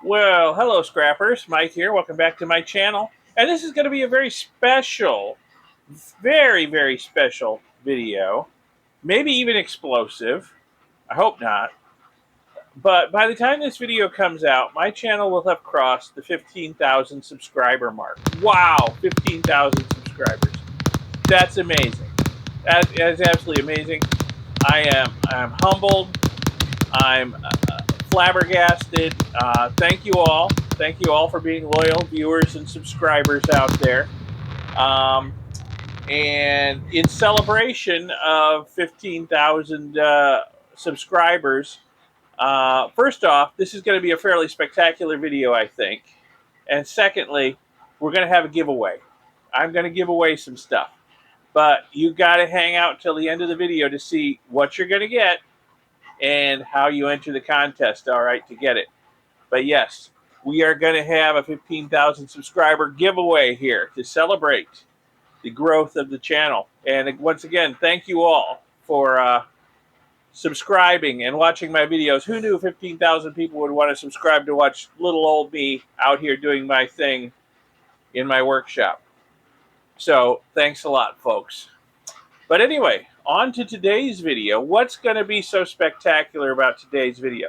Well, hello, Scrappers. Mike here. Welcome back to my channel. And this is going to be a very special, very special video. Maybe even explosive. I hope not. But by the time this video comes out, my channel will have crossed the 15,000 subscriber mark. Wow, 15,000 subscribers. That's amazing. That is absolutely amazing. I'm humbled. I'm flabbergasted. Thank you all. Thank you all for being loyal viewers and subscribers out there. Um, and in celebration of 15,000 subscribers, first off, this is going to be a fairly spectacular video, I think. And secondly, we're going to have a giveaway. I'm going to give away some stuff. But you got to hang out till the end of the video to see what you're going to get and how you enter the contest, all right, to get it. But yes, we are going to have a 15,000 subscriber giveaway here to celebrate the growth of the channel. And once again, thank you all for subscribing and watching my videos. Who knew 15,000 people would want to subscribe to watch little old me out here doing my thing in my workshop? So thanks a lot, folks. But anyway, on to today's video. What's going to be so spectacular about today's video?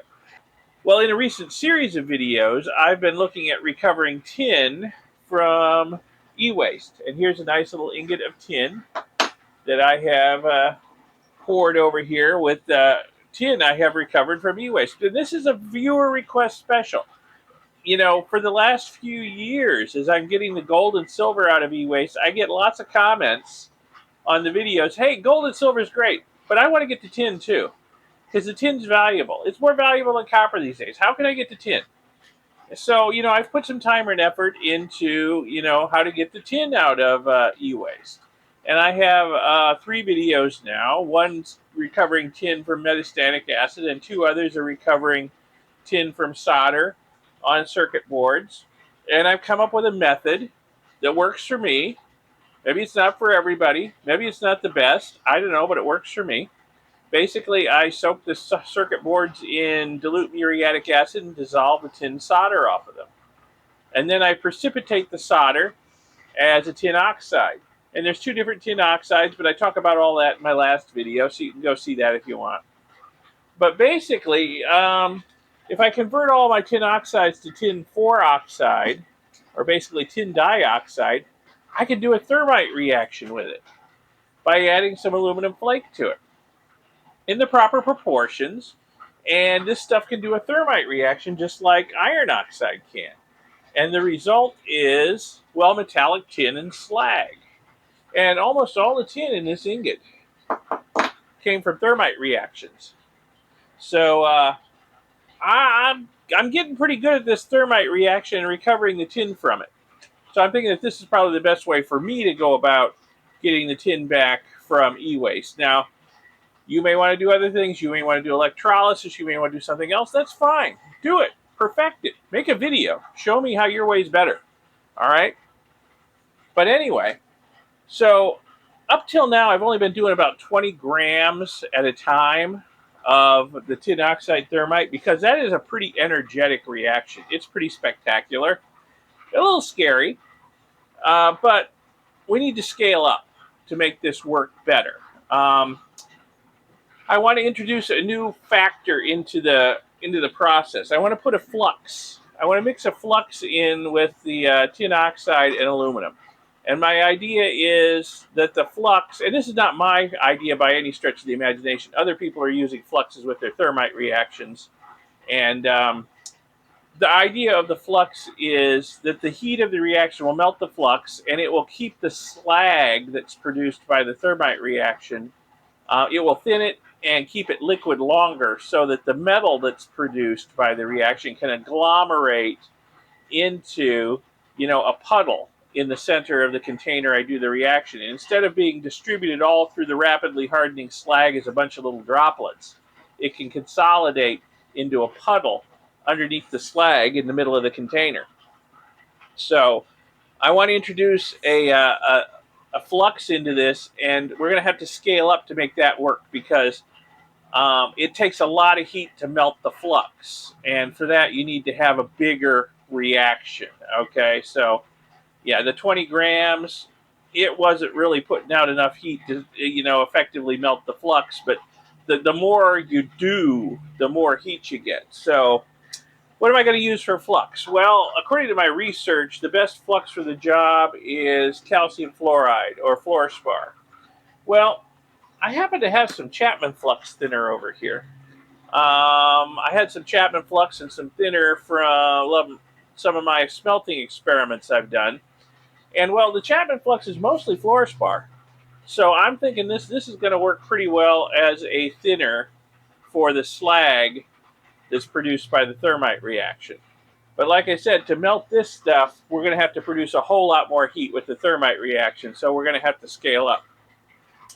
Well, in a recent series of videos, I've been looking at recovering tin from e-waste. And here's a nice little ingot of tin that I have poured over here with tin I have recovered from e-waste. And this is a viewer request special. You know, for the last few years, as I'm getting the gold and silver out of e-waste, I get lots of comments on the videos. Hey, gold and silver is great, but I want to get the tin too. Because the tin's valuable. It's more valuable than copper these days. How can I get the tin? So, you know, I've put some time and effort into, you know, how to get the tin out of e-waste. And I have 3 videos now. One's recovering tin from metastatic acid, and 2 others are recovering tin from solder on circuit boards. And I've come up with a method that works for me. Maybe it's not for everybody. Maybe it's not the best. I don't know, but it works for me. Basically, I soak the circuit boards in dilute muriatic acid and dissolve the tin solder off of them. And then I precipitate the solder as a tin oxide. And there's 2 different tin oxides, but I talk about all that in my last video, so you can go see that if you want. But basically, if I convert all my tin oxides to tin 4 oxide, or basically tin dioxide, I can do a thermite reaction with it by adding some aluminum flake to it in the proper proportions, and this stuff can do a thermite reaction just like iron oxide can. And the result is, well, metallic tin and slag. And almost all the tin in this ingot came from thermite reactions. So I'm getting pretty good at this thermite reaction and recovering the tin from it. So I'm thinking that this is probably the best way for me to go about getting the tin back from e-waste. Now, you may want to do other things. You may want to do electrolysis. You may want to do something else. That's fine. Do it. Perfect it. Make a video. Show me how your way's better. All right? But anyway, so up till now, I've only been doing about 20 grams at a time of the tin oxide thermite because that is a pretty energetic reaction. It's pretty spectacular. A little scary, but we need to scale up to make this work better. I want to introduce a new factor into the process. I want to put a flux. I want to mix a flux in with the tin oxide and aluminum. And my idea is that the flux, and this is not my idea by any stretch of the imagination. Other people are using fluxes with their thermite reactions. And the idea of the flux is that the heat of the reaction will melt the flux, and it will keep the slag that's produced by the thermite reaction. It will thin it and keep it liquid longer so that the metal that's produced by the reaction can agglomerate into, you know, a puddle in the center of the container I do the reaction. And instead of being distributed all through the rapidly hardening slag as a bunch of little droplets, it can consolidate into a puddle underneath the slag in the middle of the container. So I want to introduce a flux into this, and we're going to have to scale up to make that work because it takes a lot of heat to melt the flux, and for that you need to have a bigger reaction. Okay, so yeah, the 20 grams, it wasn't really putting out enough heat to effectively melt the flux, but the more you do, the more heat you get. So what am I going to use for flux? Well, according to my research, the best flux for the job is calcium fluoride or fluorspar. Well, I happen to have some Chapman flux thinner over here. I had some Chapman flux and some thinner from some of my smelting experiments I've done. And well, the Chapman flux is mostly fluorspar. So I'm thinking this is going to work pretty well as a thinner for the slag that's produced by the thermite reaction. But like I said, to melt this stuff, we're going to have to produce a whole lot more heat with the thermite reaction. So we're going to have to scale up.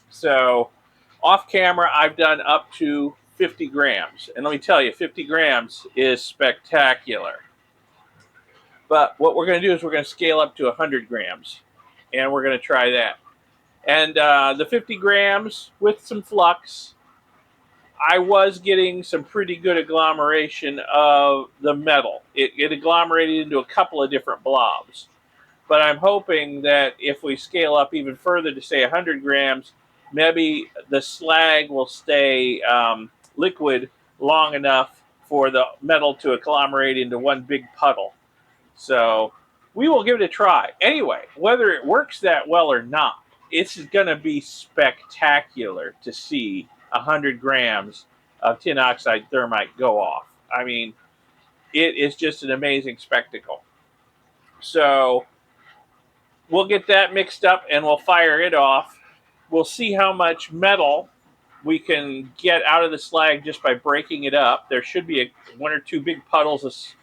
So off camera, I've done up to 50 grams. And let me tell you, 50 grams is spectacular. But what we're going to do is we're going to scale up to 100 grams. And we're going to try that. And the 50 grams with some flux, I was getting some pretty good agglomeration of the metal. It agglomerated into a couple of different blobs. But I'm hoping that if we scale up even further to say 100 grams, maybe the slag will stay liquid long enough for the metal to agglomerate into one big puddle. So we will give it a try. Anyway, whether it works that well or not, it's going to be spectacular to see 100 grams of tin oxide thermite go off. I mean, it is just an amazing spectacle. So we'll get that mixed up and we'll fire it off. We'll see how much metal we can get out of the slag just by breaking it up. There should be one or two big puddles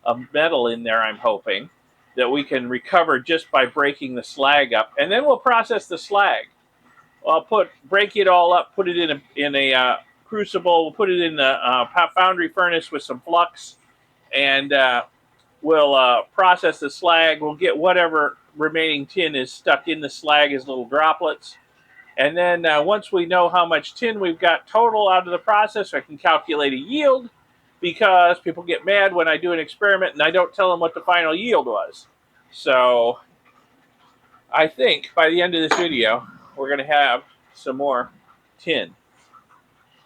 of metal in there, I'm hoping, that we can recover just by breaking the slag up. And then we'll process the slag. I'll break it all up, put it in a crucible, we'll put it in the foundry furnace with some flux, and we'll process the slag. We'll get whatever remaining tin is stuck in the slag as little droplets. And then once we know how much tin we've got total out of the process, I can calculate a yield, because people get mad when I do an experiment and I don't tell them what the final yield was. So I think by the end of this video, we're going to have some more tin.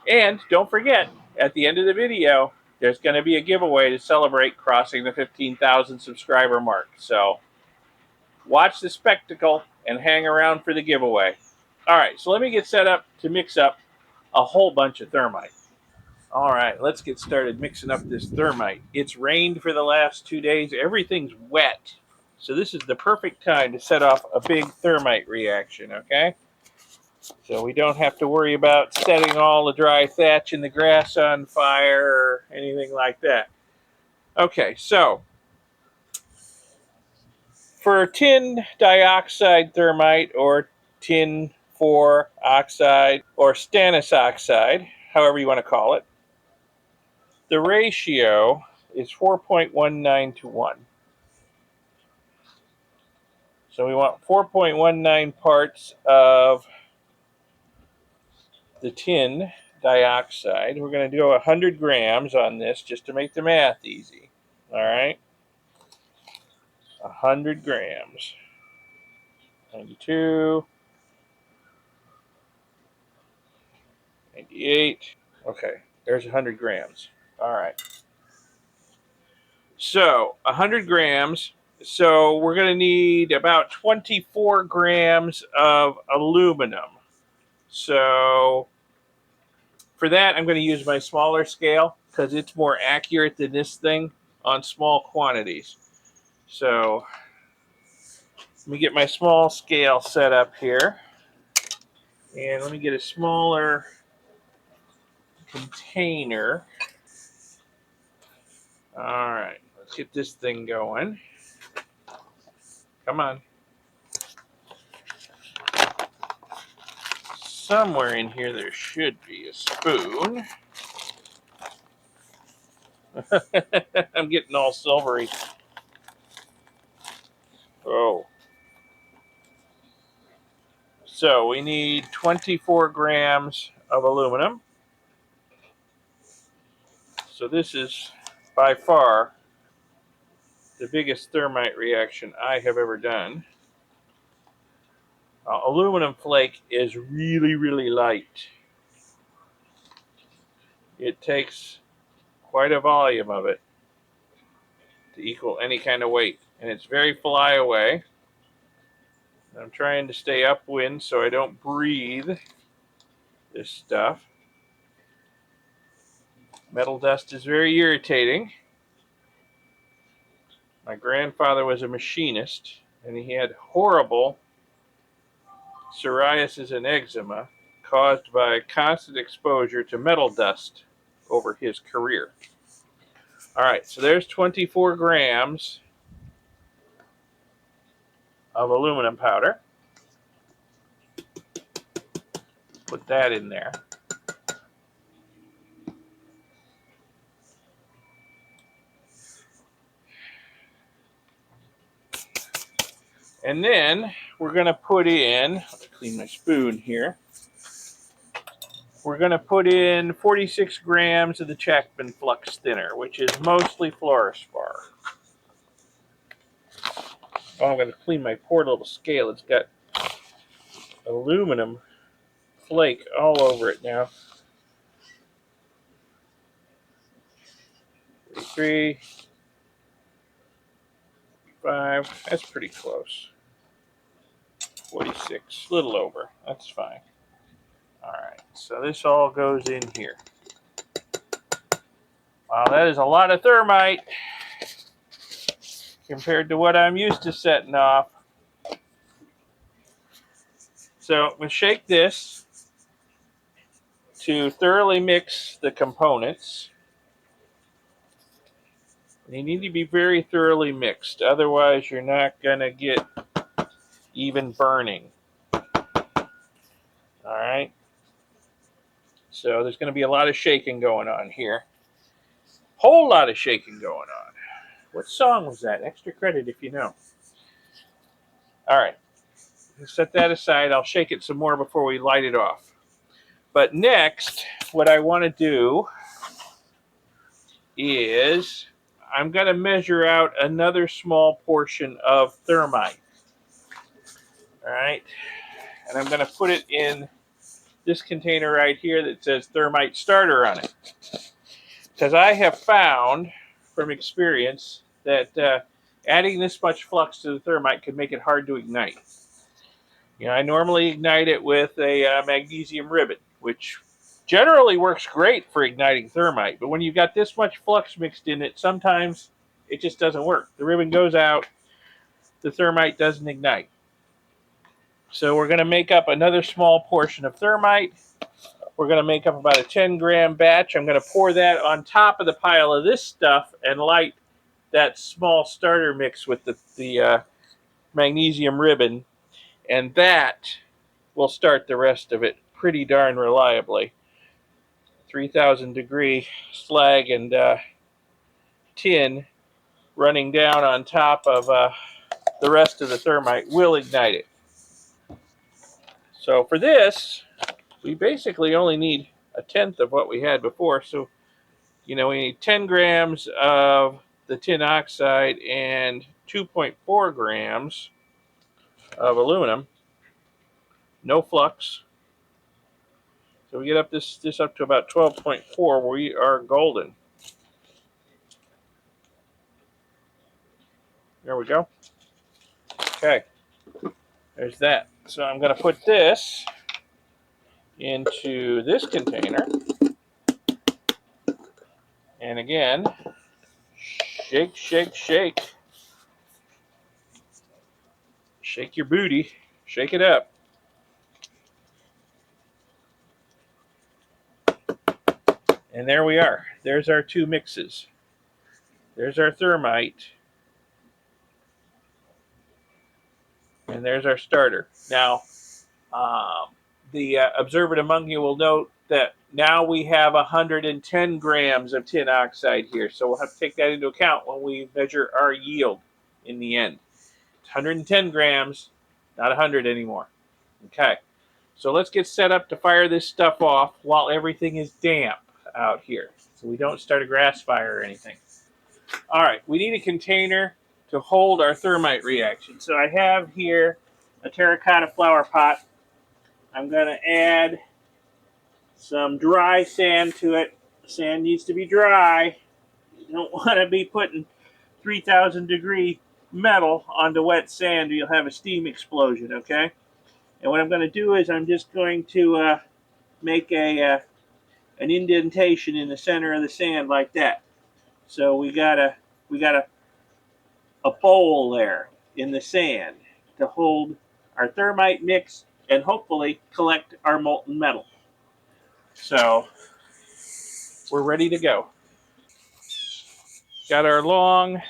And don't forget, at the end of the video, there's going to be a giveaway to celebrate crossing the 15,000 subscriber mark. So watch the spectacle and hang around for the giveaway. All right, so let me get set up to mix up a whole bunch of thermite. All right, let's get started mixing up this thermite. It's rained for the last 2 days. Everything's wet. So this is the perfect time to set off a big thermite reaction, okay? So we don't have to worry about setting all the dry thatch and the grass on fire or anything like that. Okay, so for tin dioxide thermite or tin 4 oxide or stannous oxide, however you want to call it, the ratio is 4.19 to 1. So we want 4.19 parts of the tin dioxide. We're going to do 100 grams on this just to make the math easy. All right. 100 grams. 92. 98. Okay. There's 100 grams. All right. So 100 grams. So we're going to need about 24 grams of aluminum. So for that, I'm going to use my smaller scale because it's more accurate than this thing on small quantities. So let me get my small scale set up here. And let me get a smaller container. All right, let's get this thing going. Come on. Somewhere in here there should be a spoon. I'm getting all silvery. Oh. So we need 24 grams of aluminum. So this is by far the biggest thermite reaction I have ever done. Aluminum flake is really, really light. It takes quite a volume of it to equal any kind of weight. And it's very flyaway. I'm trying to stay upwind so I don't breathe this stuff. Metal dust is very irritating. My grandfather was a machinist, and he had horrible psoriasis and eczema caused by constant exposure to metal dust over his career. All right, so there's 24 grams of aluminum powder. Put that in there. And then we're going to put in, let's clean my spoon here. We're going to put in 46 grams of the Chapman Flux Thinner, which is mostly fluorspar. Oh, I'm going to clean my poor little scale. It's got aluminum flake all over it now. 43, 5, that's pretty close. 46, a little over, that's fine. All right, so this all goes in here. Wow, that is a lot of thermite compared to what I'm used to setting off. So I'm going to shake this to thoroughly mix the components. They need to be very thoroughly mixed, otherwise you're not going to get even burning. All right. So there's going to be a lot of shaking going on here. Whole lot of shaking going on. What song was that? Extra credit if you know. All right. Set that aside. I'll shake it some more before we light it off. But next, what I want to do is I'm going to measure out another small portion of thermite. All right. And I'm going to put it in this container right here that says Thermite Starter on it. Because I have found from experience that adding this much flux to the thermite can make it hard to ignite. You know, I normally ignite it with a magnesium ribbon, which generally works great for igniting thermite. But when you've got this much flux mixed in it, sometimes it just doesn't work. The ribbon goes out, the thermite doesn't ignite. So we're going to make up another small portion of thermite. We're going to make up about a 10-gram batch. I'm going to pour that on top of the pile of this stuff and light that small starter mix with the magnesium ribbon. And that will start the rest of it pretty darn reliably. 3,000 degree slag and tin running down on top of the rest of the thermite will ignite it. So for this, we basically only need a tenth of what we had before. So, you know, we need 10 grams of the tin oxide and 2.4 grams of aluminum. No flux. So we get up this up to about 12.4. We are golden. There we go. Okay. There's that. So I'm going to put this into this container. And again, shake, shake, shake. Shake your booty. Shake it up. And there we are. There's our two mixes. There's our thermite. And there's our starter. Now, the observant among you will note that now we have 110 grams of tin oxide here. So we'll have to take that into account when we measure our yield in the end. It's 110 grams, not 100 anymore. Okay. So let's get set up to fire this stuff off while everything is damp. out here so we don't start a grass fire or anything. All right, we need a container to hold our thermite reaction. So I have here a terracotta flower pot. I'm going to add some dry sand to it. The sand needs to be dry. You don't want to be putting 3,000 degree metal onto wet sand or you'll have a steam explosion, okay? And what I'm going to do is I'm just going to make an indentation in the center of the sand like that. So we got a bowl there in the sand to hold our thermite mix and hopefully collect our molten metal. So we're ready to go. Got our long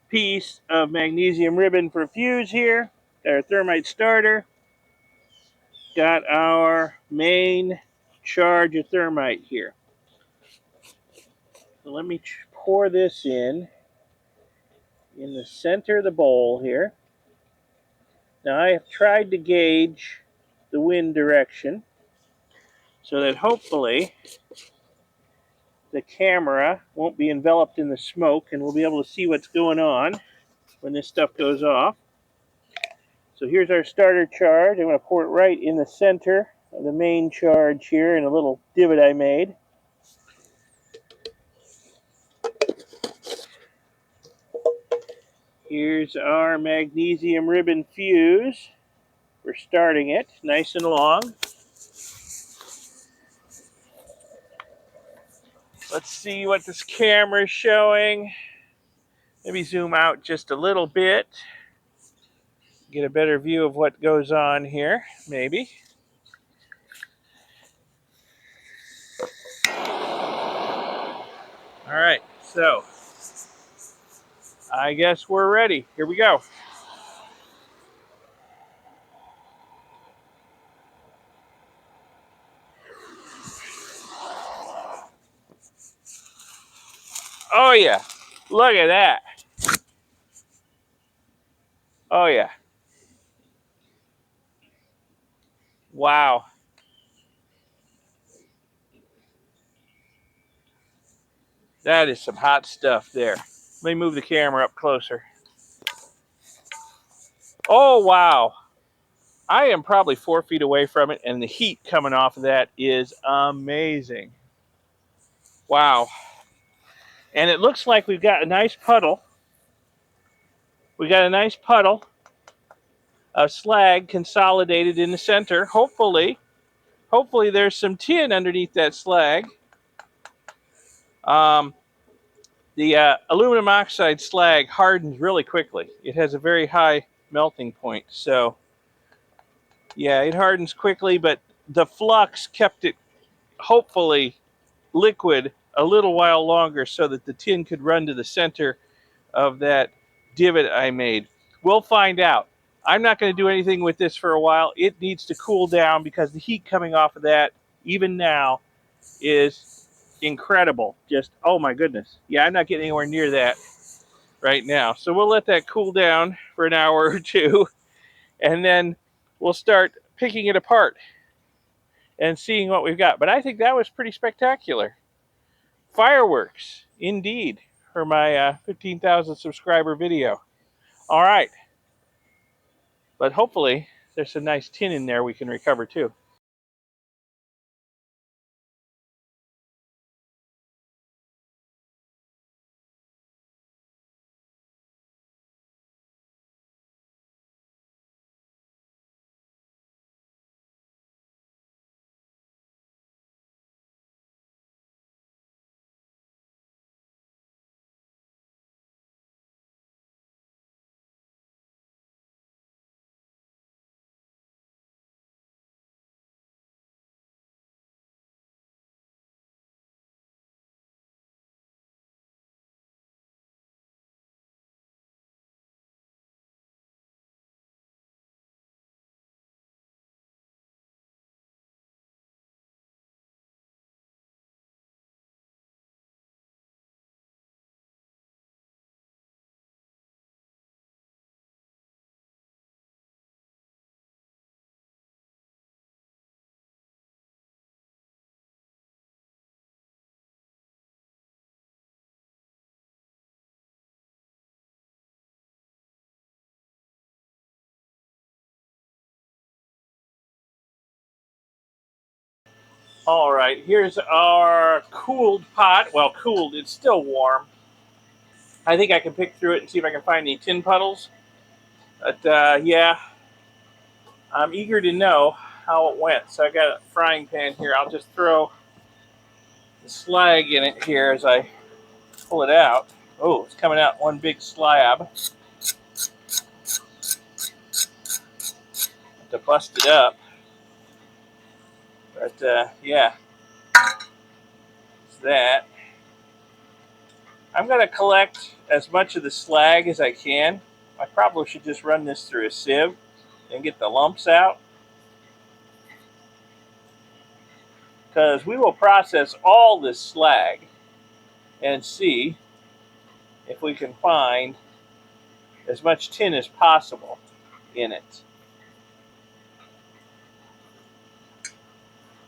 piece of magnesium ribbon for fuse here. Got our thermite starter. Got our main charge of thermite here. So let me pour this in the center of the bowl here. Now I have tried to gauge the wind direction so that hopefully the camera won't be enveloped in the smoke and we'll be able to see what's going on when this stuff goes off. So here's our starter charge. I'm going to pour it right in the center of the main charge here in a little divot I made. Here's our magnesium ribbon fuse. We're starting it nice and long. Let's see what this camera is showing. Maybe zoom out just a little bit. Get a better view of what goes on here, maybe. All right, so I guess we're ready. Here we go. Oh yeah, look at that. Oh yeah. Wow. That is some hot stuff there. Let me move the camera up closer. Oh wow. I am probably 4 feet away from it, and the heat coming off of that is amazing. Wow. And it looks like we've got a nice puddle. We got a nice puddle of slag consolidated in the center. Hopefully there's some tin underneath that slag. The aluminum oxide slag hardens really quickly. It has a very high melting point. So, yeah, it hardens quickly, but the flux kept it hopefully liquid a little while longer so that the tin could run to the center of that divot I made. We'll find out. I'm not going to do anything with this for a while. It needs to cool down because the heat coming off of that, even now, is incredible. Just, oh my goodness. Yeah, I'm not getting anywhere near that right now. So we'll let that cool down for an hour or two, and then we'll start picking it apart and seeing what we've got. But I think that was pretty spectacular. Fireworks, indeed, for my 15,000 subscriber video. All right. But hopefully there's some nice tin in there we can recover too. All right, here's our cooled pot. Well, cooled, it's still warm. I think I can pick through it and see if I can find any tin puddles. But yeah, I'm eager to know how it went. So I got a frying pan here. I'll just throw the slag in it here as I pull it out. Oh, it's coming out one big slab. To bust it up. But yeah, it's that. I'm going to collect as much of the slag as I can. I probably should just run this through a sieve and get the lumps out, because we will process all this slag and see if we can find as much tin as possible in it.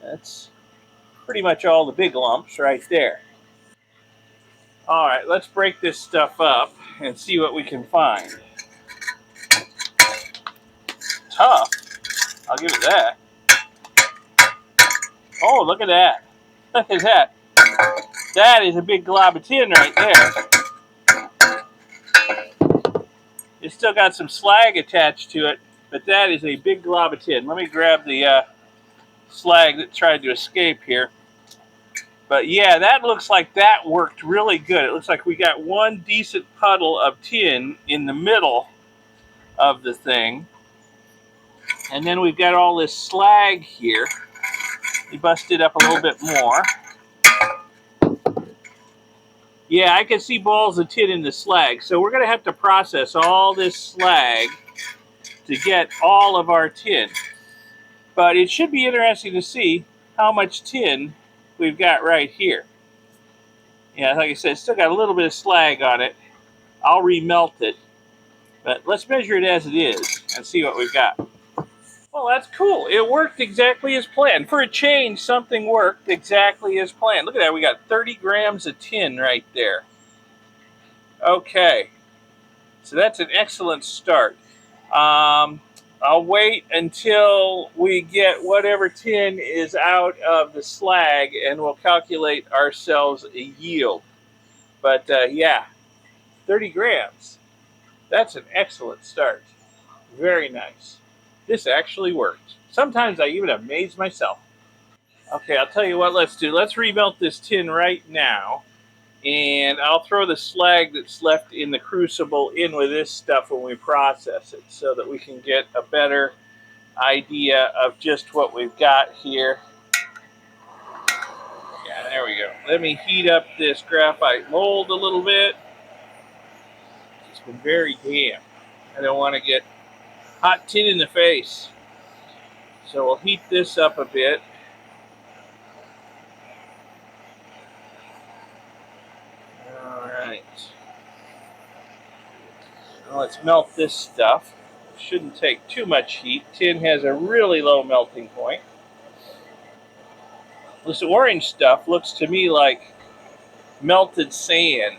That's pretty much all the big lumps right there. All right, let's break this stuff up and see what we can find. Tough, I'll give it that. Oh, look at that. Look at that. That is a big glob of tin right there. It's still got some slag attached to it, but that is a big glob of tin. Let me grab the slag that tried to escape here. But yeah, that looks like that worked really good. It looks like we got one decent puddle of tin in the middle of the thing. And then we've got all this slag here. We bust it up a little bit more. Yeah, I can see balls of tin in the slag. So we're going to have to process all this slag to get all of our tin. But it should be interesting to see how much tin we've got right here. Yeah, like I said, it's still got a little bit of slag on it. I'll remelt it. But let's measure it as it is and see what we've got. Well, that's cool. It worked exactly as planned. For a change, something worked exactly as planned. Look at that. We got 30 grams of tin right there. Okay. So that's an excellent start. I'll wait until we get whatever tin is out of the slag, and we'll calculate ourselves a yield. But yeah, 30 grams. That's an excellent start. Very nice. This actually worked. Sometimes I even amaze myself. Okay, I'll tell you what, let's do. Let's remelt this tin right now. And I'll throw the slag that's left in the crucible in with this stuff when we process it, so that we can get a better idea of just what we've got here. Yeah, there we go. Let me heat up this graphite mold a little bit. It's been very damp. I don't want to get hot tin in the face. So we'll heat this up a bit. All right. Now let's melt this stuff. It shouldn't take too much heat. Tin has a really low melting point. This orange stuff looks to me like melted sand.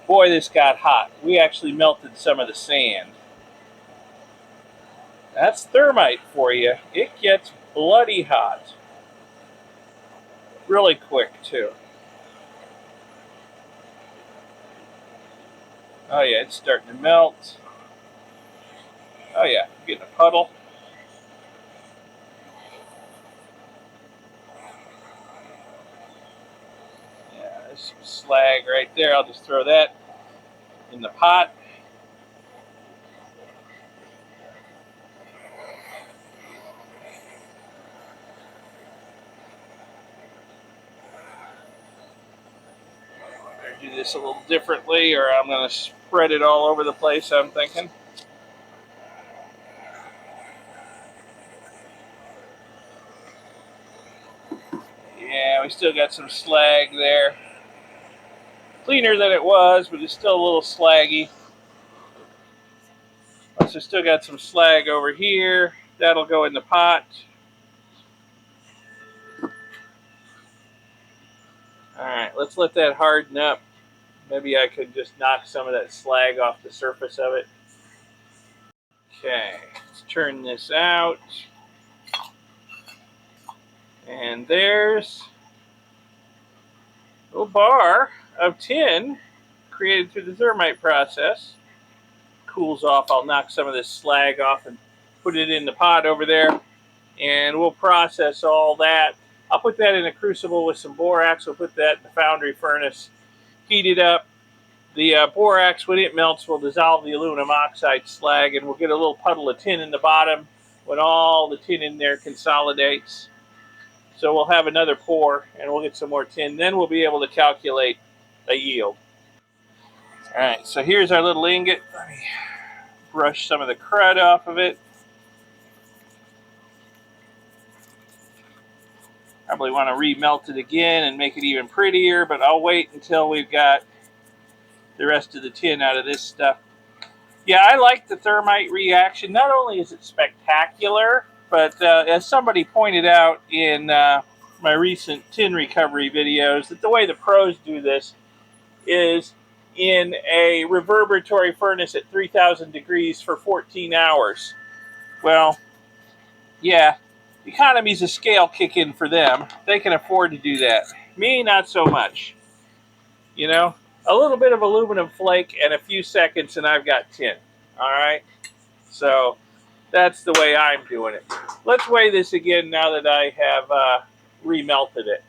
Boy, this got hot. We actually melted some of the sand. That's thermite for you. It gets bloody hot. Really quick, too. Oh, yeah, it's starting to melt. Oh, yeah, getting a puddle. Yeah, there's some slag right there. I'll just throw that in the pot. Do this a little differently, or I'm going to spread it all over the place, I'm thinking. Yeah, we still got some slag there. Cleaner than it was, but it's still a little slaggy. Plus, we still got some slag over here. That'll go in the pot. Alright, let's let that harden up. Maybe I could just knock some of that slag off the surface of it. Okay, let's turn this out. And there's a little bar of tin created through the thermite process. Cools off, I'll knock some of this slag off and put it in the pot over there, and we'll process all that. I'll put that in a crucible with some borax. We'll put that in the foundry furnace, heat it up. The borax, when it melts, will dissolve the aluminum oxide slag, and we'll get a little puddle of tin in the bottom when all the tin in there consolidates. So we'll have another pour, and we'll get some more tin. Then we'll be able to calculate a yield. All right, so here's our little ingot. Let me brush some of the crud off of it. Probably want to remelt it again and make it even prettier, but I'll wait until we've got the rest of the tin out of this stuff. Yeah, I like the thermite reaction. Not only is it spectacular, but as somebody pointed out in my recent tin recovery videos, that the way the pros do this is in a reverberatory furnace at 3,000 degrees for 14 hours. Well, yeah, economies of scale kick in for them. They can afford to do that. Me, not so much. You know, a little bit of aluminum flake and a few seconds and I've got tin. All right? So that's the way I'm doing it. Let's weigh this again now that I have remelted it.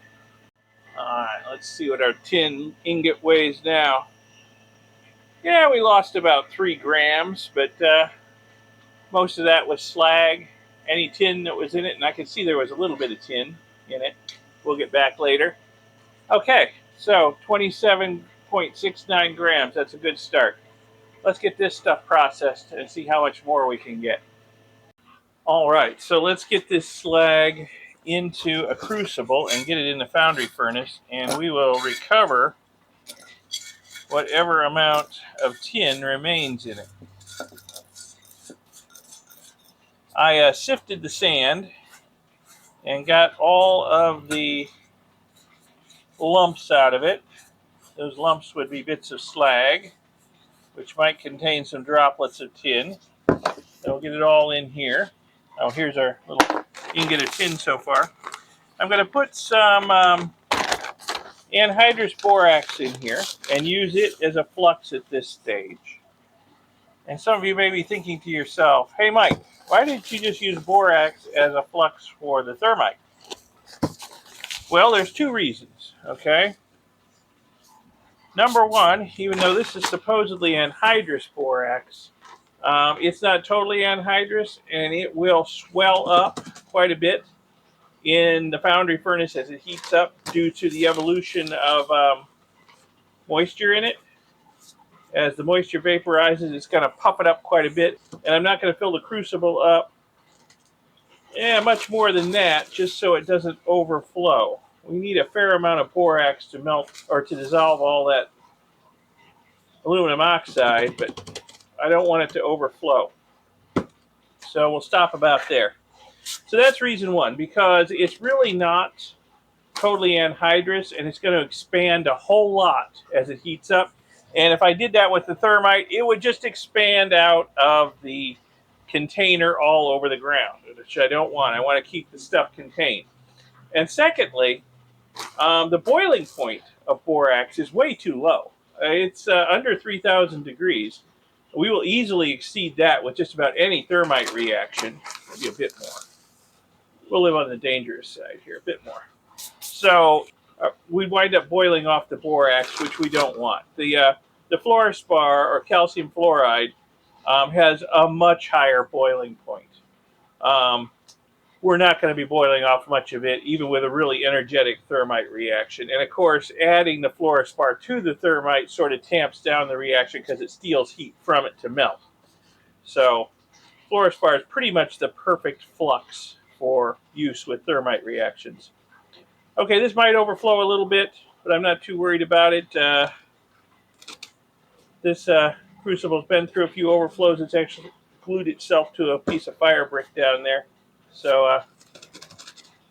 All right, let's see what our tin ingot weighs now. Yeah, we lost about 3 grams, but most of that was slag. Any tin that was in it, and I can see there was a little bit of tin in it. We'll get back later. Okay, so 27.69 grams. That's a good start. Let's get this stuff processed and see how much more we can get. All right, so let's get this slag into a crucible and get it in the foundry furnace, and we will recover whatever amount of tin remains in it. I sifted the sand and got all of the lumps out of it. Those lumps would be bits of slag, which might contain some droplets of tin. And we'll get it all in here. Oh, here's our little ingot of tin so far. I'm going to put some anhydrous borax in here and use it as a flux at this stage. And some of you may be thinking to yourself, hey Mike, why didn't you just use borax as a flux for the thermite? Well, there's 2 reasons, okay? Number one, even though this is supposedly anhydrous borax, it's not totally anhydrous, and it will swell up quite a bit in the foundry furnace as it heats up due to the evolution of moisture in it. As the moisture vaporizes, it's going to puff it up quite a bit, and I'm not going to fill the crucible up much more than that, just so it doesn't overflow. We need a fair amount of borax to melt or to dissolve all that aluminum oxide, but I don't want it to overflow. So we'll stop about there. So that's reason one, because it's really not totally anhydrous, and it's going to expand a whole lot as it heats up. And if I did that with the thermite, it would just expand out of the container all over the ground, which I don't want. I want to keep the stuff contained. And secondly, the boiling point of borax is way too low. It's under 3,000 degrees. We will easily exceed that with just about any thermite reaction. Maybe a bit more. We'll live on the dangerous side here, a bit more. So we'd wind up boiling off the borax, which we don't want. The fluorspar, or calcium fluoride, has a much higher boiling point. We're not going to be boiling off much of it, even with a really energetic thermite reaction. And of course, adding the fluorspar to the thermite sort of tamps down the reaction because it steals heat from it to melt. So fluorspar is pretty much the perfect flux for use with thermite reactions. Okay, this might overflow a little bit, but I'm not too worried about it. This crucible's been through a few overflows. It's actually glued itself to a piece of fire brick down there. So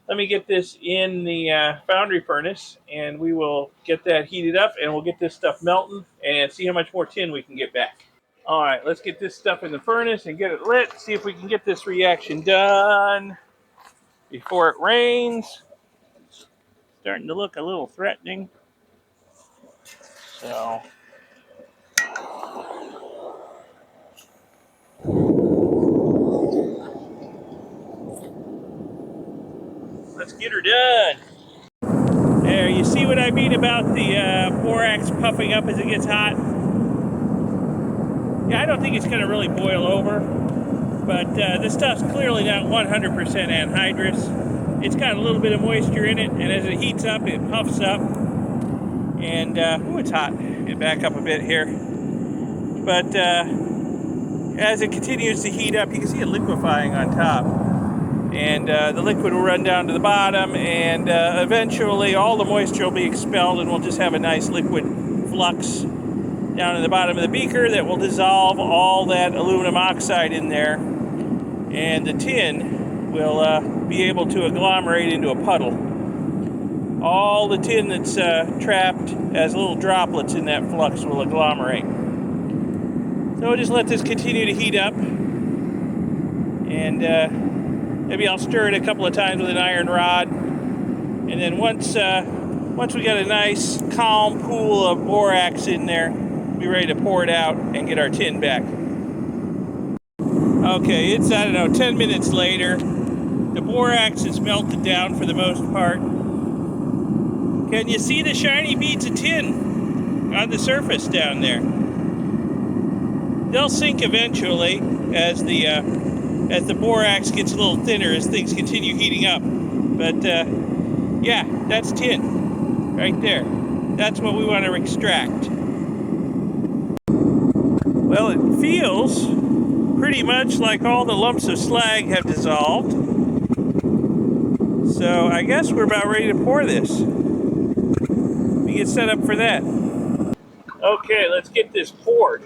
let me get this in the foundry furnace, and we will get that heated up, and we'll get this stuff melting and see how much more tin we can get back. All right, let's get this stuff in the furnace and get it lit, see if we can get this reaction done before it rains. starting to look a little threatening. So let's get her done. There, you see what I mean about the borax puffing up as it gets hot? Yeah, I don't think it's going to really boil over, but this stuff's clearly not 100% anhydrous. It's got a little bit of moisture in it, and as it heats up, it puffs up. And, ooh, it's hot. Get back up a bit here. But as it continues to heat up, you can see it liquefying on top. And the liquid will run down to the bottom, and eventually all the moisture will be expelled, and we'll just have a nice liquid flux down in the bottom of the beaker that will dissolve all that aluminum oxide in there, and the tin will be able to agglomerate into a puddle. All the tin that's trapped as little droplets in that flux will agglomerate. So we'll just let this continue to heat up, and maybe I'll stir it a couple of times with an iron rod, and then once we got a nice calm pool of borax in there, be ready to pour it out and get our tin back. Okay, it's, I don't know, 10 minutes later. The borax is melted down for the most part. Can you see the shiny beads of tin on the surface down there? They'll sink eventually as the borax gets a little thinner as things continue heating up. But yeah, that's tin right there. That's what we want to extract. Well, it feels pretty much like all the lumps of slag have dissolved. So I guess we're about ready to pour this. We get set up for that. Okay, let's get this poured.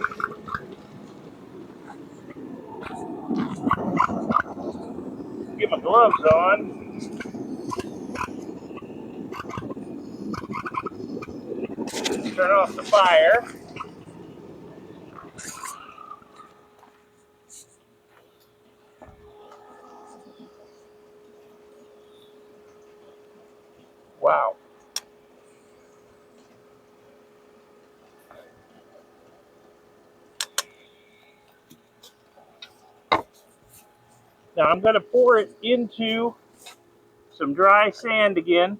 Get my gloves on. Turn off the fire. Wow. Now I'm going to pour it into some dry sand again.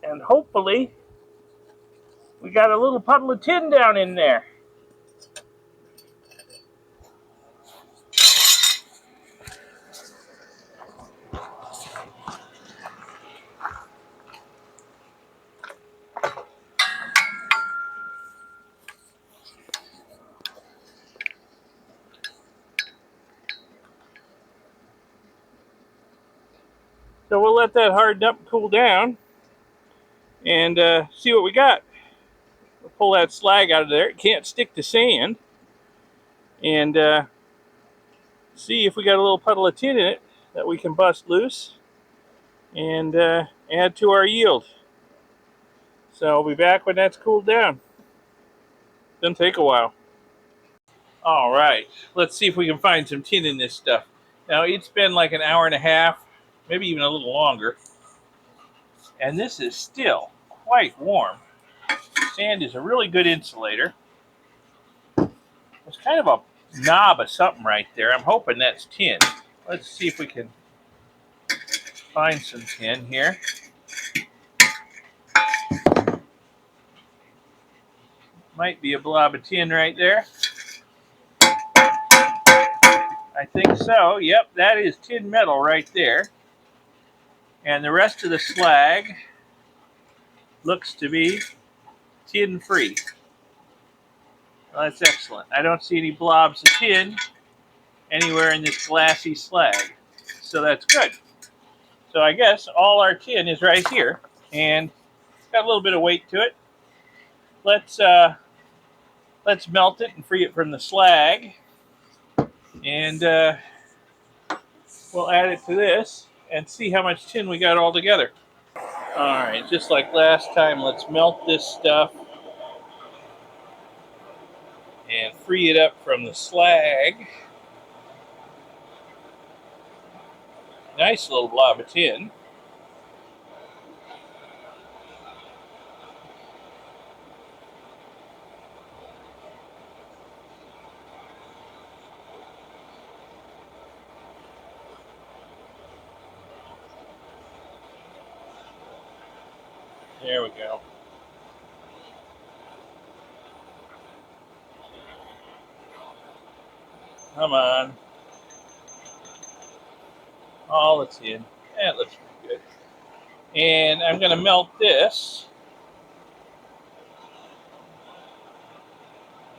And hopefully we got a little puddle of tin down in there. So we'll let that harden up and cool down and see what we got. We'll pull that slag out of there. It can't stick to sand. And see if we got a little puddle of tin in it that we can bust loose and add to our yield. So I'll be back when that's cooled down. Doesn't take a while. All right, let's see if we can find some tin in this stuff. Now it's been like an hour and a half, maybe even a little longer, and this is still quite warm. Sand is a really good insulator. There's kind of a knob of something right there. I'm hoping that's tin. Let's see if we can find some tin here. Might be a blob of tin right there. I think so. Yep, that is tin metal right there. And the rest of the slag looks to be tin free. Well, that's excellent. I don't see any blobs of tin anywhere in this glassy slag. So that's good. So I guess all our tin is right here. And it's got a little bit of weight to it. Let's melt it and free it from the slag. And we'll add it to this and see how much tin we got all together. All right, just like last time, let's melt this stuff and free it up from the slag. Nice little blob of tin. There we go. Come on. All the tin. That looks pretty good. And I'm going to melt this.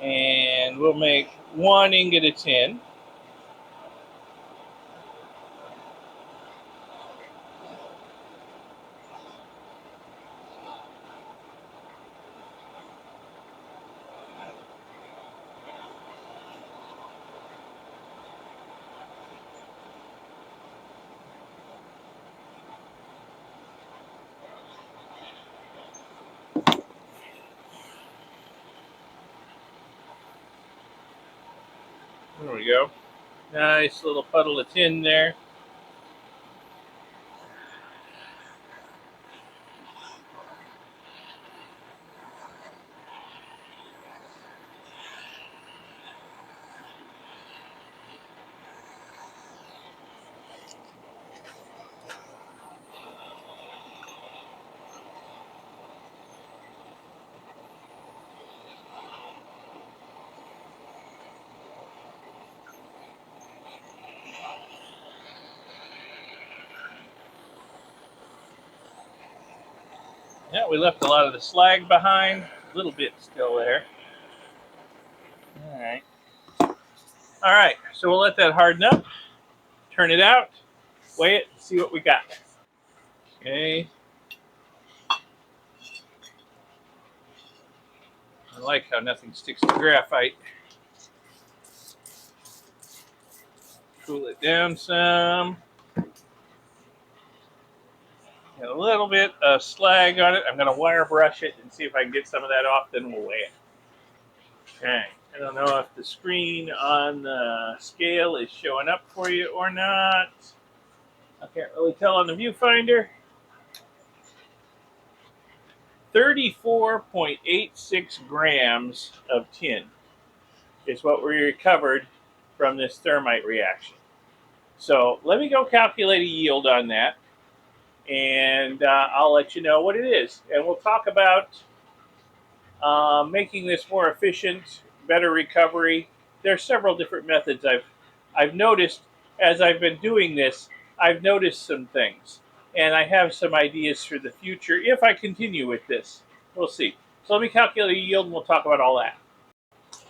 And we'll make 1 ingot of tin. There we go. Nice little puddle of tin there. Yeah, we left a lot of the slag behind. A little bit still there. All right. All right, so we'll let that harden up. Turn it out. Weigh it. See what we got. Okay. I like how nothing sticks to graphite. Cool it down some. Got a little bit of slag on it. I'm going to wire brush it and see if I can get some of that off, then we'll weigh it. Okay. I don't know if the screen on the scale is showing up for you or not. I can't really tell on the viewfinder. 34.86 grams of tin is what we recovered from this thermite reaction. So let me go calculate a yield on that, and I'll let you know what it is. And we'll talk about making this more efficient, better recovery. There are several different methods I've noticed as I've been doing this. I've noticed some things, and I have some ideas for the future if I continue with this. We'll see. So let me calculate a yield, and we'll talk about all that.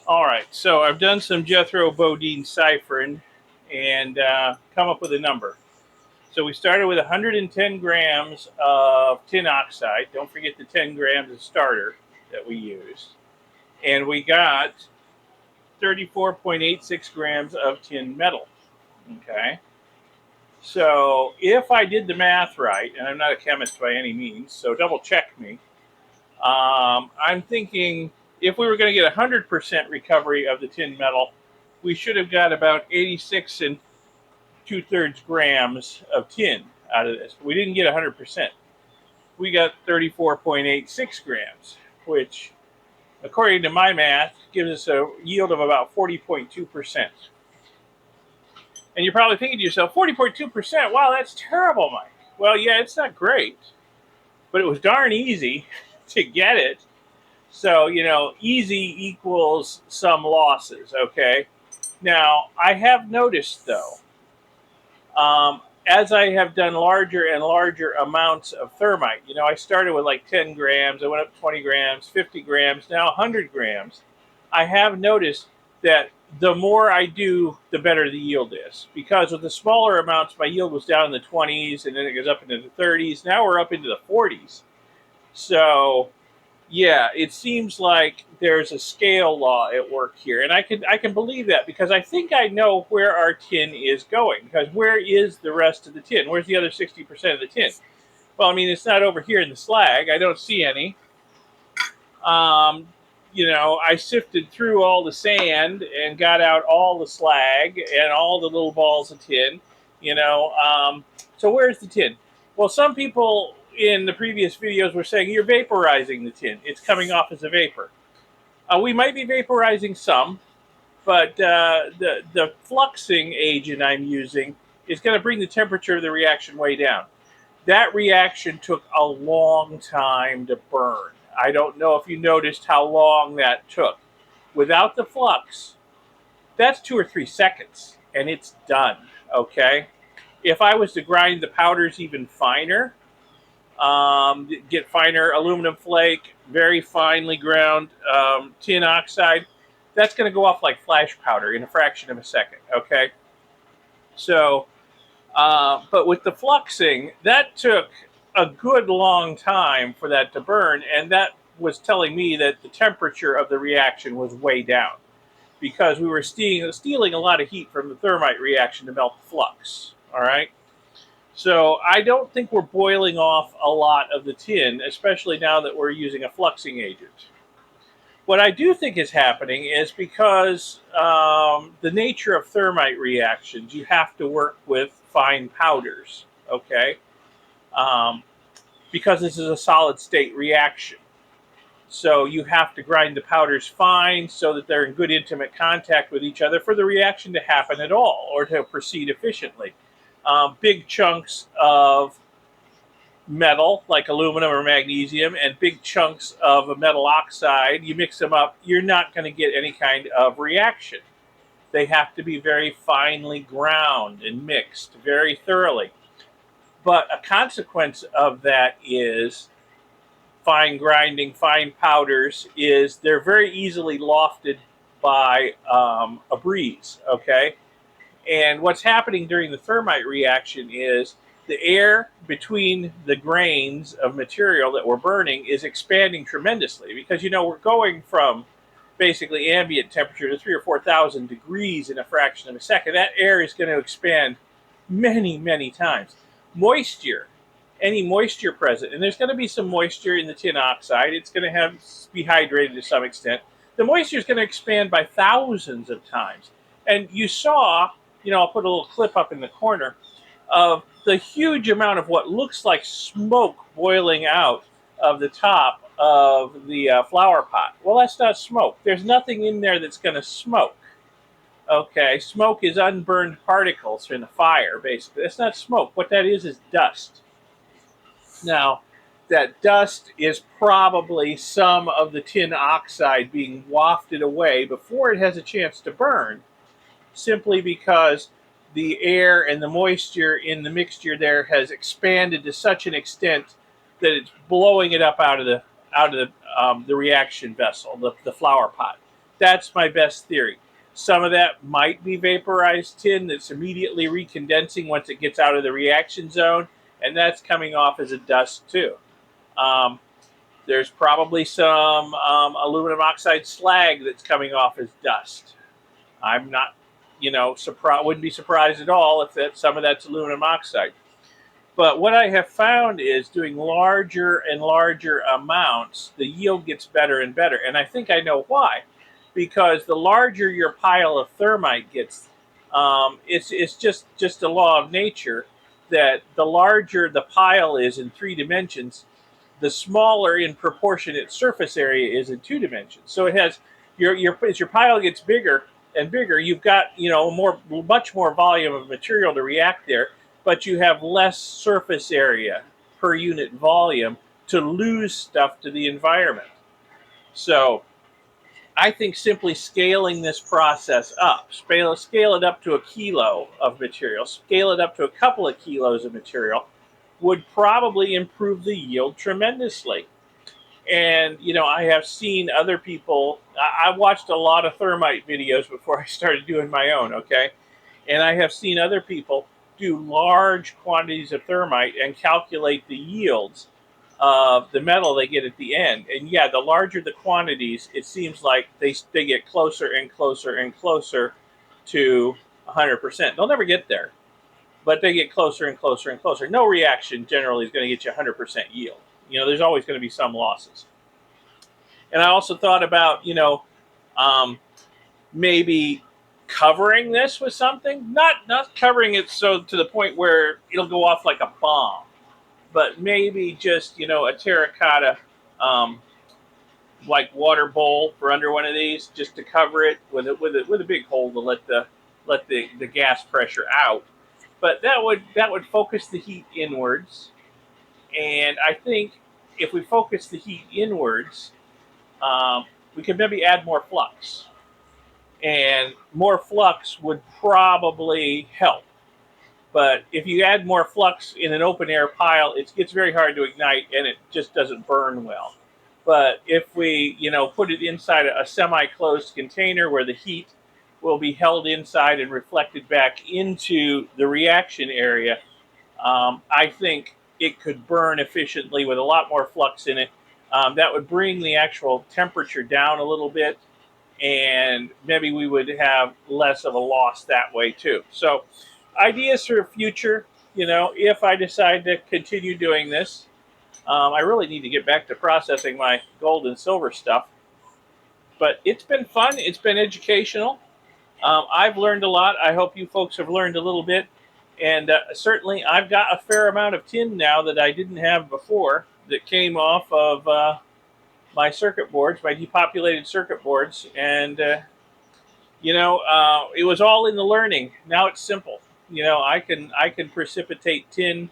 All right, so I've done some Jethro Bodine ciphering and come up with a number. So we started with 110 grams of tin oxide. Don't forget the 10 grams of starter that we used. And we got 34.86 grams of tin metal. Okay. So if I did the math right, and I'm not a chemist by any means, so double check me, I'm thinking if we were going to get 100% recovery of the tin metal, we should have got about 86 and 2/3 grams of tin out of this. We didn't get 100%. We got 34.86 grams, which, according to my math, gives us a yield of about 40.2%. And you're probably thinking to yourself, 40.2%, wow, that's terrible, Mike. Well, yeah, it's not great, but it was darn easy to get it. So, easy equals some losses, okay? Now, I have noticed, though, as I have done larger and larger amounts of thermite, I started with like 10 grams, I went up 20 grams, 50 grams, now 100 grams. I have noticed that the more I do, the better the yield is. Because with the smaller amounts, my yield was down in the 20s, and then it goes up into the 30s. Now we're up into the 40s. So, yeah, it seems like there's a scale law at work here, and I can believe that because I think I know where our tin is going. Because where is the rest of the tin? Where's the other 60% of the tin? Well, I mean, it's not over here in the slag. I don't see any. I sifted through all the sand and got out all the slag and all the little balls of tin. You know, so where's the tin? Well, some people in the previous videos were saying you're vaporizing the tin. It's coming off as a vapor. We might be vaporizing some, but the fluxing agent I'm using is going to bring the temperature of the reaction way down. That reaction took a long time to burn. I don't know if you noticed how long that took. Without the flux, that's 2 or 3 seconds and it's done. Okay. If I was to grind the powders even finer, get finer aluminum flake, very finely ground tin oxide, that's going to go off like flash powder in a fraction of a second. Okay. So but with the fluxing, that took a good long time for that to burn, and that was telling me that the temperature of the reaction was way down because we were stealing a lot of heat from the thermite reaction to melt the flux. All right. So I don't think we're boiling off a lot of the tin, especially now that we're using a fluxing agent. What I do think is happening is because the nature of thermite reactions, you have to work with fine powders, okay? Um, because this is a solid state reaction. So you have to grind the powders fine so that they're in good intimate contact with each other for the reaction to happen at all or to proceed efficiently. Big chunks of metal like aluminum or magnesium and big chunks of a metal oxide, you mix them up, you're not going to get any kind of reaction. They have to be very finely ground and mixed very thoroughly. But a consequence of that is fine grinding, fine powders, is they're very easily lofted by a breeze, okay? And what's happening during the thermite reaction is the air between the grains of material that we're burning is expanding tremendously because, we're going from basically ambient temperature to 3 or 4 thousand degrees in a fraction of a second. That air is going to expand many, many times. Moisture, any moisture present, and there's going to be some moisture in the tin oxide. It's going to be hydrated to some extent. The moisture is going to expand by thousands of times. And you saw, I'll put a little clip up in the corner of the huge amount of what looks like smoke boiling out of the top of the flower pot. Well, that's not smoke. There's nothing in there that's going to smoke. Okay, smoke is unburned particles in a fire, basically. That's not smoke. What that is dust. Now, that dust is probably some of the tin oxide being wafted away before it has a chance to burn, simply because the air and the moisture in the mixture there has expanded to such an extent that it's blowing it up out of the reaction vessel, the flower pot. That's my best theory. Some of that might be vaporized tin that's immediately recondensing once it gets out of the reaction zone, and that's coming off as a dust too. Um, there's probably some aluminum oxide slag that's coming off as dust. I'm not, wouldn't be surprised at all if some of that's aluminum oxide. But what I have found is doing larger and larger amounts, the yield gets better and better. And I think I know why. Because the larger your pile of thermite gets, it's just a law of nature that the larger the pile is in 3 dimensions, the smaller in proportion its surface area is in 2 dimensions. So it has as your pile gets bigger and bigger, you've got much more volume of material to react there, but you have less surface area per unit volume to lose stuff to the environment. So I think simply scaling this process up, scale it up to a kilo of material, scale it up to a couple of kilos of material, would probably improve the yield tremendously. And, I have seen other people, I watched a lot of thermite videos before I started doing my own, okay? And I have seen other people do large quantities of thermite and calculate the yields of the metal they get at the end. And yeah, the larger the quantities, it seems like they get closer and closer and closer to 100%. They'll never get there, but they get closer and closer and closer. No reaction generally is going to get you 100% yield. There's always going to be some losses. And I also thought about, um, maybe covering this with something, not covering it so to the point where it'll go off like a bomb, but maybe just a terracotta, um, like water bowl for under one of these, just to cover it with a big hole to let the gas pressure out. But that would focus the heat inwards, and I think if we focus the heat inwards, we could maybe add more flux, and more flux would probably help. But if you add more flux in an open air pile, it gets very hard to ignite and it just doesn't burn well. But if we, put it inside a semi-closed container where the heat will be held inside and reflected back into the reaction area, I think it could burn efficiently with a lot more flux in it. That would bring the actual temperature down a little bit, and maybe we would have less of a loss that way too. So, ideas for the future. If I decide to continue doing this, I really need to get back to processing my gold and silver stuff. But it's been fun. It's been educational. I've learned a lot. I hope you folks have learned a little bit. And certainly, I've got a fair amount of tin now that I didn't have before that came off of my circuit boards, my depopulated circuit boards. And it was all in the learning. Now it's simple. I can precipitate tin,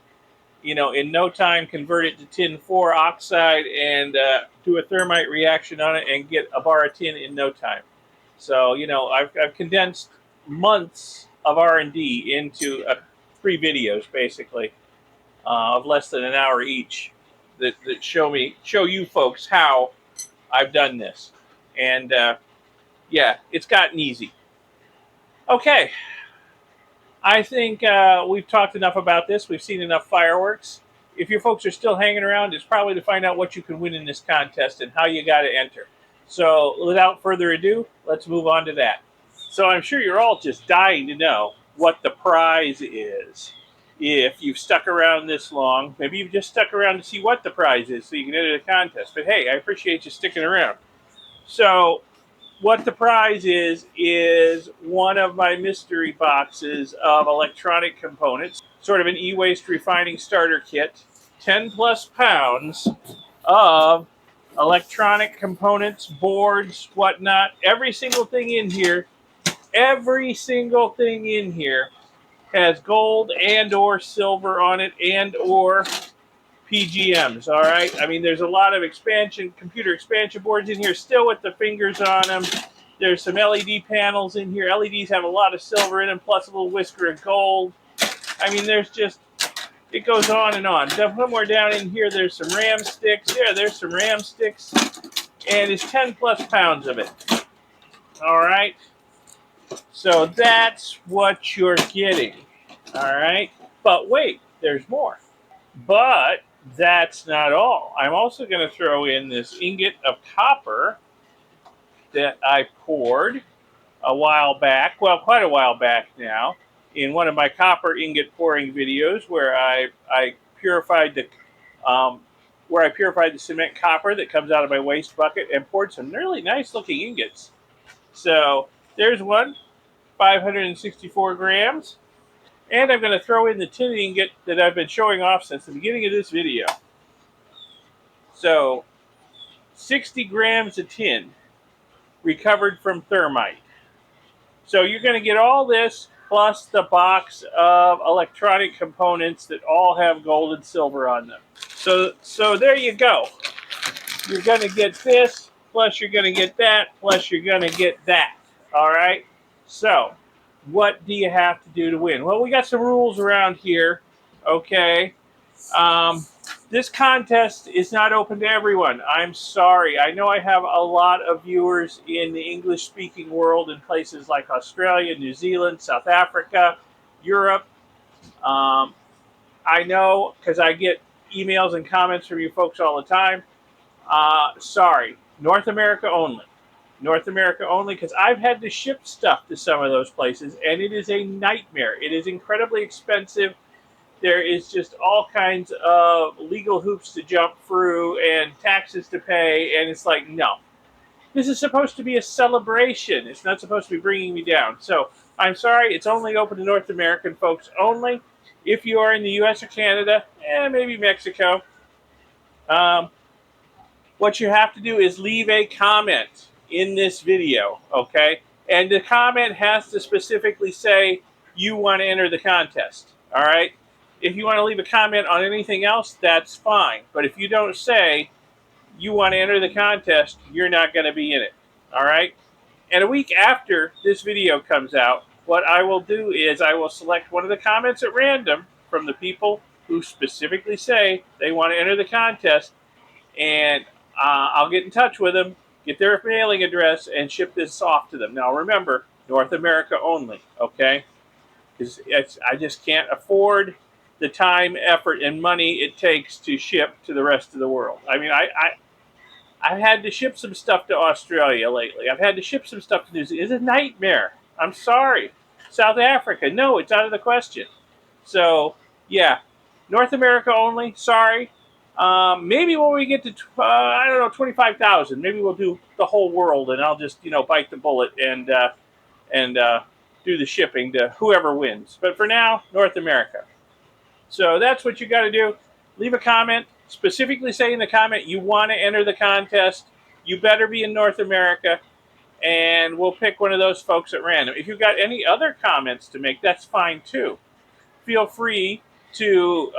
in no time, convert it to tin 4 oxide, and do a thermite reaction on it, and get a bar of tin in no time. So I've condensed months of R&D into 3 videos, basically, of less than an hour each, that show you folks how I've done this. And yeah, it's gotten easy. Okay, I think we've talked enough about this. We've seen enough fireworks. If you folks are still hanging around, it's probably to find out what you can win in this contest and how you got to enter. So, without further ado, let's move on to that. So, I'm sure you're all just dying to know what the prize is. If you've stuck around this long, maybe you've just stuck around to see what the prize is so you can enter the contest. But hey, I appreciate you sticking around. So, what the prize is one of my mystery boxes of electronic components, sort of an e-waste refining starter kit, 10 plus pounds of electronic components, boards, whatnot. Every single thing in here has gold and or silver on it, and or PGMs. All right. I mean, there's a lot of computer expansion boards in here still with the fingers on them. There's some LED panels in here. LEDs have a lot of silver in them, plus a little whisker of gold. I mean, it goes on and on. Somewhere down in here, there's some RAM sticks. There's some RAM sticks. And it's 10 plus pounds of it. All right. So that's what you're getting. All right. But wait, there's more. But that's not all. I'm also going to throw in this ingot of copper that I poured a while back, well, quite a while back now, in one of my copper ingot pouring videos, where I purified the cement copper that comes out of my waste bucket and poured some really nice looking ingots. So there's one, 564 grams. And I'm going to throw in the tin ingot that I've been showing off since the beginning of this video. So 60 grams of tin recovered from thermite. So you're going to get all this plus the box of electronic components that all have gold and silver on them. So there you go. You're going to get this, plus you're going to get that, plus you're going to get that. All right? So what do you have to do to win? Well, we got some rules around here. Okay. This contest is not open to everyone. I'm sorry. I know I have a lot of viewers in the English-speaking world in places like Australia, New Zealand, South Africa, Europe. I know because I get emails and comments from you folks all the time. Sorry. North America only. North America only, because I've had to ship stuff to some of those places, and it is a nightmare. It is incredibly expensive. There is just all kinds of legal hoops to jump through and taxes to pay, and it's like, no. This is supposed to be a celebration. It's not supposed to be bringing me down. So I'm sorry, it's only open to North American folks only. If you are in the US or Canada, and maybe Mexico, um, what you have to do is leave a comment in this video, okay? And the comment has to specifically say you want to enter the contest, all right? If you want to leave a comment on anything else, that's fine. But if you don't say you want to enter the contest, you're not going to be in it, all right? And a week after this video comes out, what I will do is I will select one of the comments at random from the people who specifically say they want to enter the contest, and I'll get in touch with them, get their mailing address, and ship this off to them. Now, remember, North America only, okay? Because I just can't afford the time, effort, and money it takes to ship to the rest of the world. I mean, I've had to ship some stuff to Australia lately. I've had to ship some stuff to New Zealand. It's a nightmare. I'm sorry. South Africa, no, it's out of the question. So, yeah, North America only. Sorry. Maybe when we get to I don't know 25,000, maybe we'll do the whole world, and I'll just bite the bullet and do the shipping to whoever wins. But for now, North America. So that's what you got to do. Leave a comment. Specifically say in the comment you want to enter the contest. You better be in North America, and we'll pick one of those folks at random. If you've got any other comments to make, that's fine too. Feel free to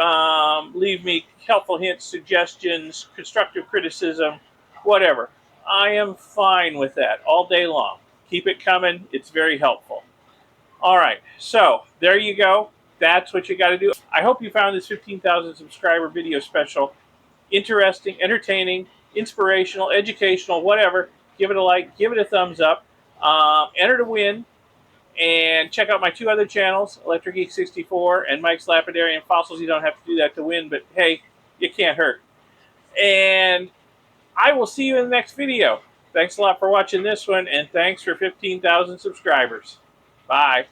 leave me helpful hints, suggestions, constructive criticism, whatever. I am fine with that all day long. Keep it coming. It's very helpful. All right, so there you go. That's what you got to do. I hope you found this 15,000 subscriber video special interesting, entertaining, inspirational, educational, whatever. Give it a like, give it a thumbs up. Enter to win, and check out my two other channels, Electric Geek 64 and Mike's Lapidarian Fossils. You don't have to do that to win, but hey, you can't hurt. And I will see you in the next video. Thanks a lot for watching this one, and thanks for 15,000 subscribers. Bye.